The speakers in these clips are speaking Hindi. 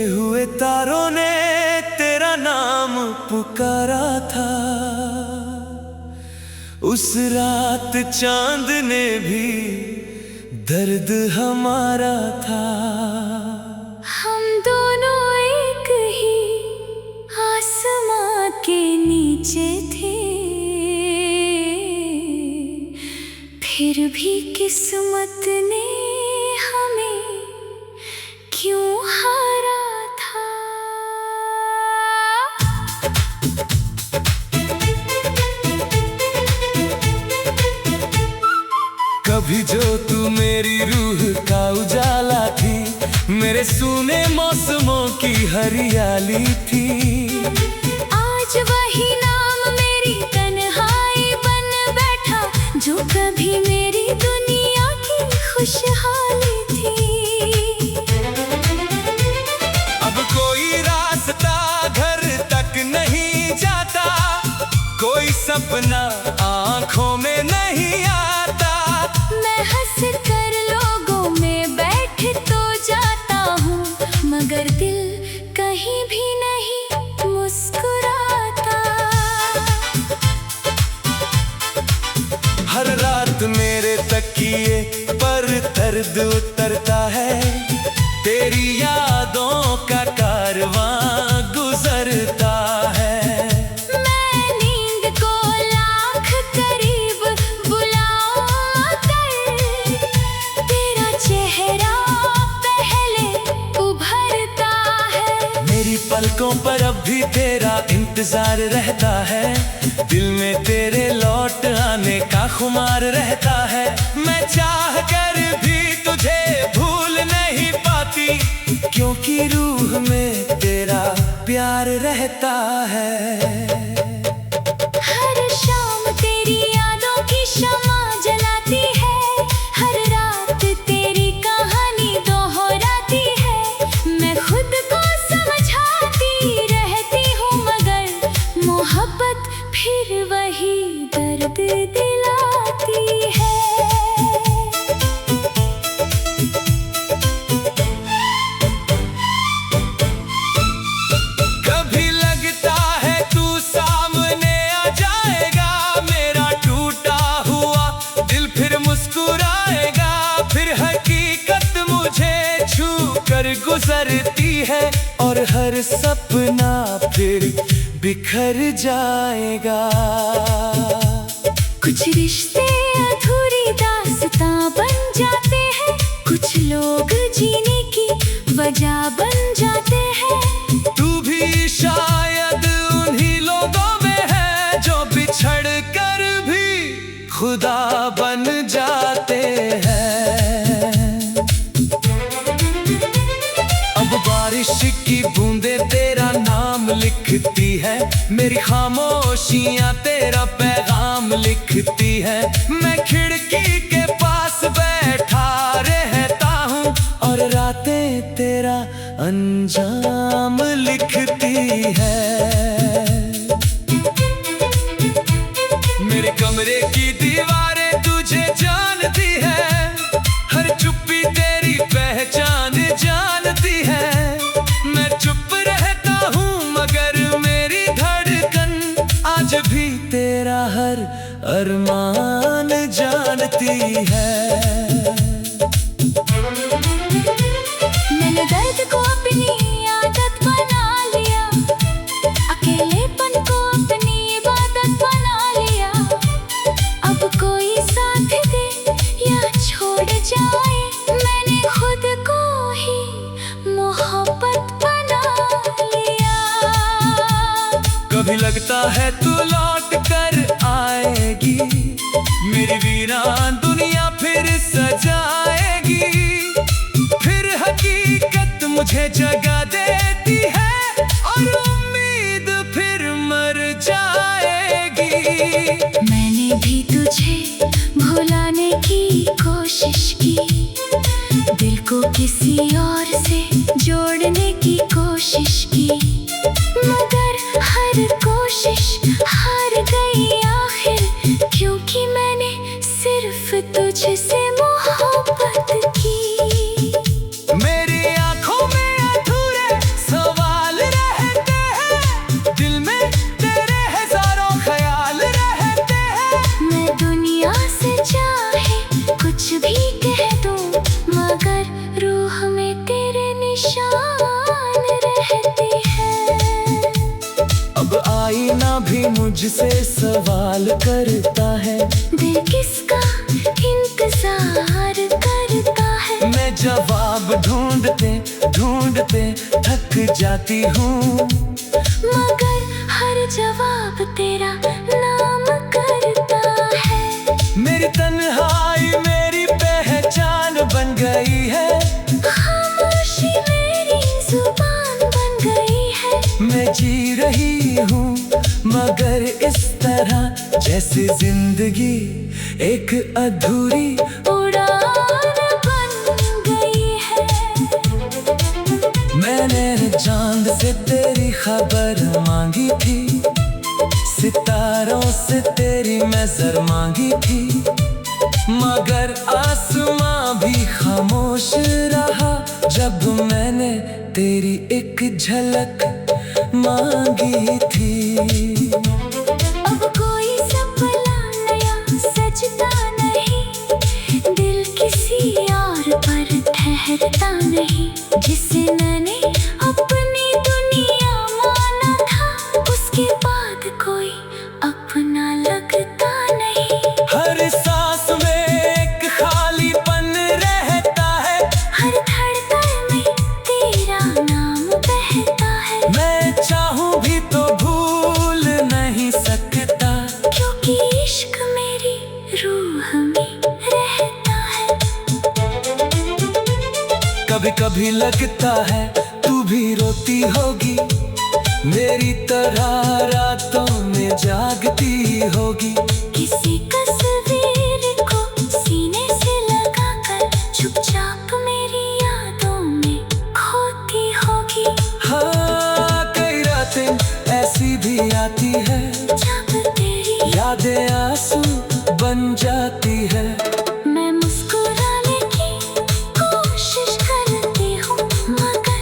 हुए तारों ने तेरा नाम पुकारा था। उस रात चांद ने भी दर्द हमारा था। हम दोनों एक ही आसमां के नीचे थे, फिर भी किस्मत ने हमें क्यों हारा था। कभी जो तू मेरी रूह का उजाला थी, मेरे सूने मौसमों की हरियाली थी। आज वही नाम मेरी तन्हाई बन बैठा, जो कभी मेरी दुनिया की खुशहाली थी। अब कोई रास्ता घर तक नहीं जाता, कोई सपना आंखों में नहीं आता। मैं हंस कर लोगों में बैठ तो जाता हूँ, मगर दिल कहीं भी नहीं मुस्कुराता। हर रात मेरे तकिए पर दर्द उतरता है, तेरी यादों का कारवां गुजरता है। मैं नींद को लाख करीब बुलाऊं मगर तेरा चेहरा पहले उभरता है। मेरी पलकों पर अब भी तेरा इंतजार रहता है, दिल में तेरे लौट आने का खुमार रहता है। मैं चाह कर भी तुझे भूल नहीं पाती, क्योंकि रूह में तेरा प्यार रहता है। हर शाम तेरी यादों की शम्मा जलाती है, हर रात तेरी कहानी दोहराती है। मैं खुद को समझाती रहती हूँ, मगर मोहब्बत फिर वही दर्द दिलाती है। कभी लगता है तू सामने आ जाएगा, मेरा टूटा हुआ दिल फिर मुस्कुराएगा। फिर हकीकत मुझे छू कर गुजरती है, और हर सपना फिर बिखर जाएगा। कुछ रिश्ते अधूरी दास्तां बन जाते हैं, कुछ लोग जीने की वजह बन जाते हैं। तू भी शायद उन्हीं लोगों में है, जो बिछड़ कर भी खुदा बन जाते हैं। अब बारिश की बूंदें तेरा नाम लिखती है, मेरी खामोशियां तेरा पैगाम लिखती है। मैं खिड़की के पास बैठा रहता हूँ, और रातें तेरा अंजाम लिखती है। मेरे कमरे की दीवारें तुझे जानती है, हर चुप्पी तेरी पहचान जानती है। मैं चुप रहता हूँ मगर मेरी धड़कन आज भी तेरा हर अरमान जानती है। मैंने दर्द को अपनी आदत बना लिया, अकेलेपन को अपनी इबादत बना लिया। अब कोई साथ दे या छोड़ जाए, मैंने खुद को ही मोहब्बत बना लिया। कभी लगता है तू लौट कर आएगी, मेरी वीरान दुनिया फिर सजाएगी। फिर हकीकत मुझे जगा देती है, और उम्मीद फिर मर जाएगी। मैंने भी तुझे भुलाने की कोशिश की, दिल को किसी और से जोड़ने की कोशिश की, मगर हर कोशिश हार गई आखिर, क्योंकि मैंने सिर्फ तुझसे मोहब्बत की। मेरी आंखों में अधूरे भी मुझसे सवाल करता है, दिल किसका इंतजार करता है। मैं जवाब ढूंढते ढूंढते थक जाती हूँ, मगर हर जवाब तेरा नाम करता है। मेरी तन्हाई मेरी पहचान बन गई है, खामोशी मेरी जुबान बन गई है। मैं जी रही हूँ मगर इस तरह जैसे जिंदगी एक अधूरी उड़ान बन गई है। मैंने चांद से तेरी खबर मांगी थी, सितारों से तेरी नजर मांगी थी, मगर आसमां भी खामोश रहा जब मैंने तेरी एक झलक मांगी थी। अब कोई सपना नया सजता नहीं, दिल किसी और पर ठहरता नहीं। जिसे मैंने अपनी दुनिया माना था, उसके बाद कोई अपना लगता नहीं। हर सांस में एक खालीपन रहता है, हर धड़कन में तेरा नाम बहता है। मैं चाहूं भी तो भूल नहीं सकता, क्योंकि इश्क मेरी रूह में रहता है। कभी कभी लगता है तू भी रोती होगी, मेरी तरह रातों में जागती होगी। किसी तस्वीर को सीने से लगाकर चुपचाप मेरी यादों में खोती होगी। हाँ, कई रातें ऐसी भी आती है जब तेरी यादें आंसू बन जाती है। मैं मुस्कुराने की कोशिश करती हूँ, मगर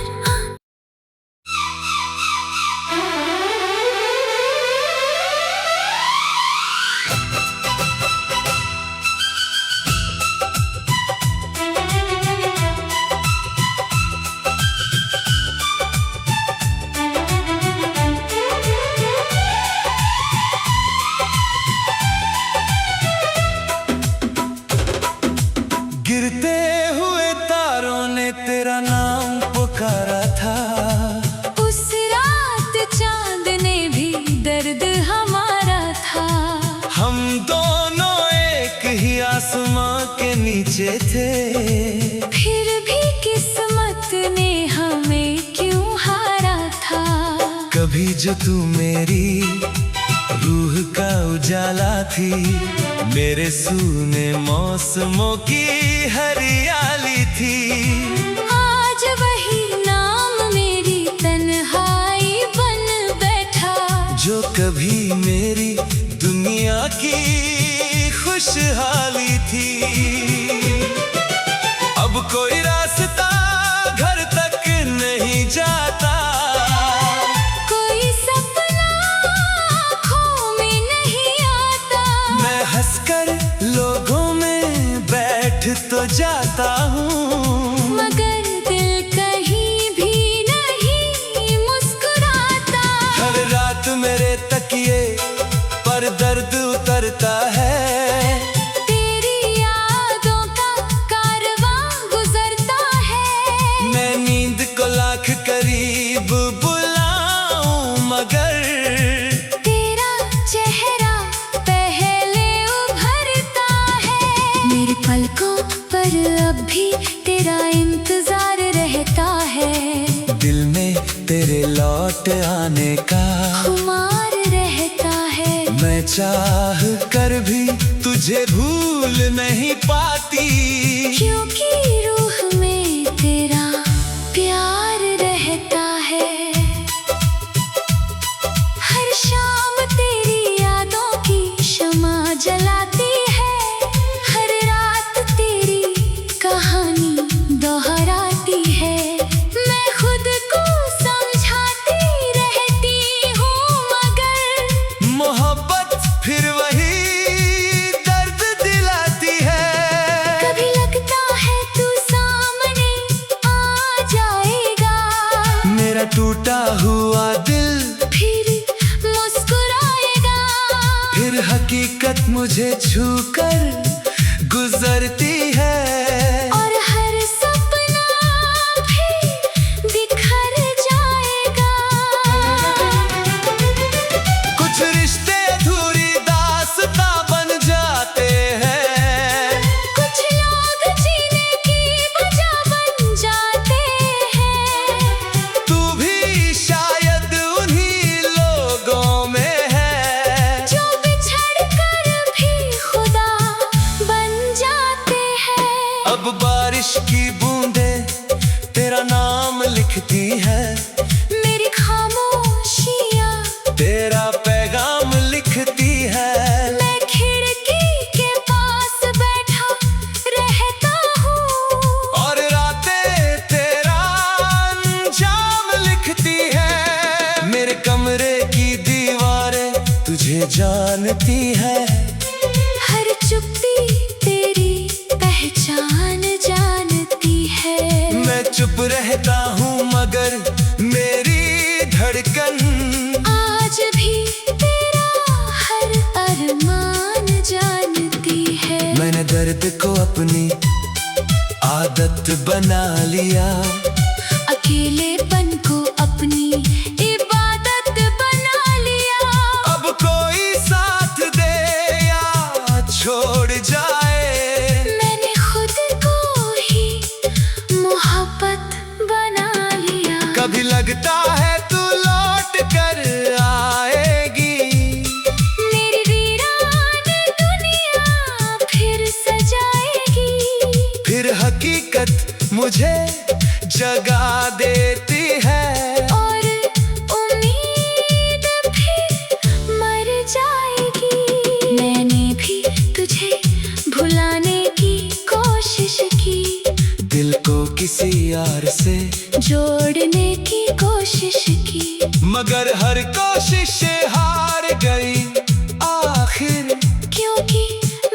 गिरते हुए तारों ने तेरा नाम पुकारा था, उस रात चांद ने भी दर्द हमारा था। हम दोनों एक ही आसमां के नीचे थे, फिर भी किस्मत ने हमें क्यों हारा था। कभी जो तू मेरी रूह का उजाला थी, मेरे सूने मौसमों की हरियाली थी। आज वही नाम मेरी तन्हाई बन बैठा, जो कभी मेरी दुनिया की खुशहाली थी। अब कोई रास्ता घर तक नहीं जाता, कोई सपना आँखों में नहीं आता। मैं हंसकर लोगों में बैठ तो जाता हूँ, मगर दिल कहीं भी नहीं मुस्कुराता। हर रात मेरे तकिए पर दर्द उतरता है, तेरी यादों का कारवां गुजरता है। मैं नींद को लाख करीब बुलाऊं, मगर तेरा चेहरा पहले उभरता है। मेरे पलकों पर अब भी तेरा इंतजार रहता है, दिल में तेरे लौट आने का खुमार रहता है। मैं चाह कर भी तुझे भूल नहीं पाती, क्योंकि रूह में तेरा प्यार रहता है। हर शाम तेरी यादों की शमा जलाती है, हर रात तेरी कहानी दोहराती है। मैं खुद को समझाती रहती हूँ, मगर मोहब्बत फिर वही दर्द दिलाती है। कभी लगता है तू सामने आ जाएगा, मेरा टूटा हुआ दिल फिर मुस्कुराएगा। मुझे छूकर गुजरती है। और हर सपना भी बिखर जाएगा। कुछ रिश्ते अधूरी दास्तां बन जाते हैं। कुछ लोग जीने की वजह बन जाते हैं। तू भी शायद उन्हीं लोगों में है जो बिछड़ कर भी खुदा बन जाते हैं। अब बारिश की बूंदें तेरा नाम लिखती है। मेरी खामोशियाँ तेरा पैगाम लिखती है। मैं खिड़की के पास बैठा रहता हूँ। और रातें तेरा अंजाम लिखती है। मेरे कमरे की दीवारें तुझे जानती है। हर चुप्पी तेरी पहचान जानती है। मैं चुप रहता हूँ मगर मेरी धड़कन आज भी तेरा हर अरमान जानती है। मैंने दर्द को अपनी आदत बना लिया। अकेलेपन को अपनी इबादत बना लिया। अब कोई साथ दे या छोड़ जाए, मैंने खुद को ही मोहब्बत बना लिया। कभी लगता है तू लौट कर आएगी। मेरी वीरान दुनिया फिर सजाएगी। फिर हकीकत मुझे जगा देती है। और उम्मीद फिर मर जाएगी। मैंने भी तुझे भुलाने की कोशिश की। दिल को किसी यार से जोड़ने की कोशिश की। मगर हर कोशिश हार गई आखिर। क्योंकि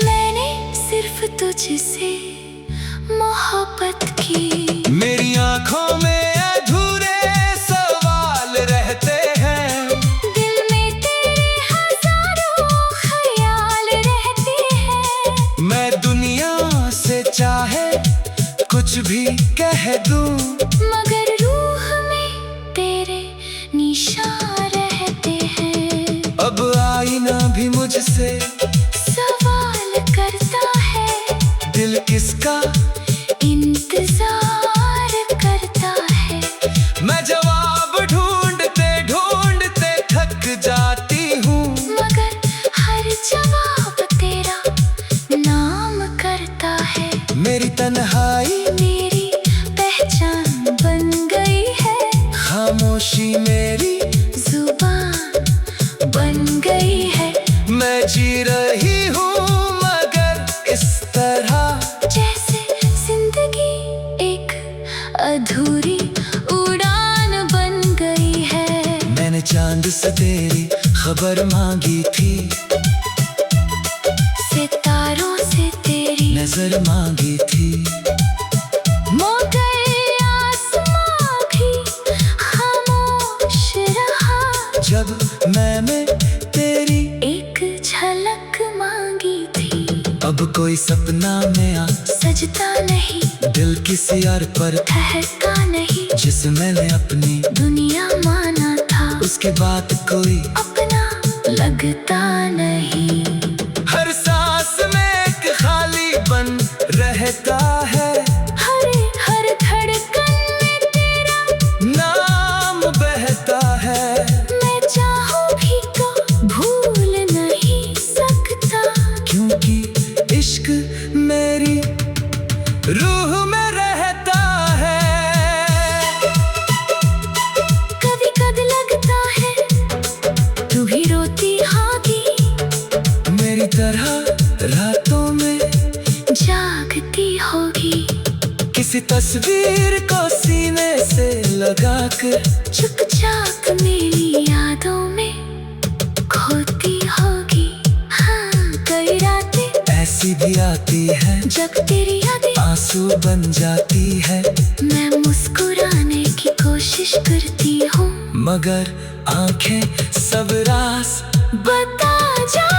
मैंने सिर्फ तुझसे मोहब्बत की। मेरी आंखों में अधूरे सवाल रहते हैं। दिल में तेरे हजारों ख्याल रहते हैं। मैं दुनिया से चाहे कुछ भी कह दूं, मगर रूह में तेरे निशान रहते हैं। अब आईना भी मुझसे सवाल करता है, दिल किसका इंतजार करता है। मैं जवाब ढूंढते ढूंढते थक जाती हूँ। मगर हर जवाब तेरा नाम करता है। मेरी तन्हाई मेरी पहचान बन गई है। खामोशी मेरी जुबान बन गई है। मैं जी रही हूँ मगर इस तरह जैसे जिंदगी एक अधूरी उड़ान बन गई है। मैंने चांद से तेरी खबर मांगी थी। सितारों से तेरी नजर मांगी थी। मगर आसमां भी खामोश रहा। जब मैंने तेरी एक झलक मांगी थी। अब कोई सपना में आ सजता नहीं, दिल किसी और पर ठहरता नहीं। जिसे मैंने अपनी दुनिया माना था, उसके बाद कोई अपना लगता नहीं। हर सांस में एक खाली बन रहता है। हर धड़कन में तेरा नाम बहता है। मैं चाहूं भी तो भूल नहीं सकता। क्योंकि इश्क मेरी रूह में रहता है। कभी कभी लगता है तू भी रोती होगी। मेरी तरह रातों में जागती होगी। किसी तस्वीर को सीने से लगाकर चुपचाप मेरी यादों में खोती होगी। हाँ, कई रातें ऐसी भी आती है जब तेरी यादें आंसू बन जाती है। मैं मुस्कुराने की कोशिश करती हूँ, मगर आंखें सब राज बता जा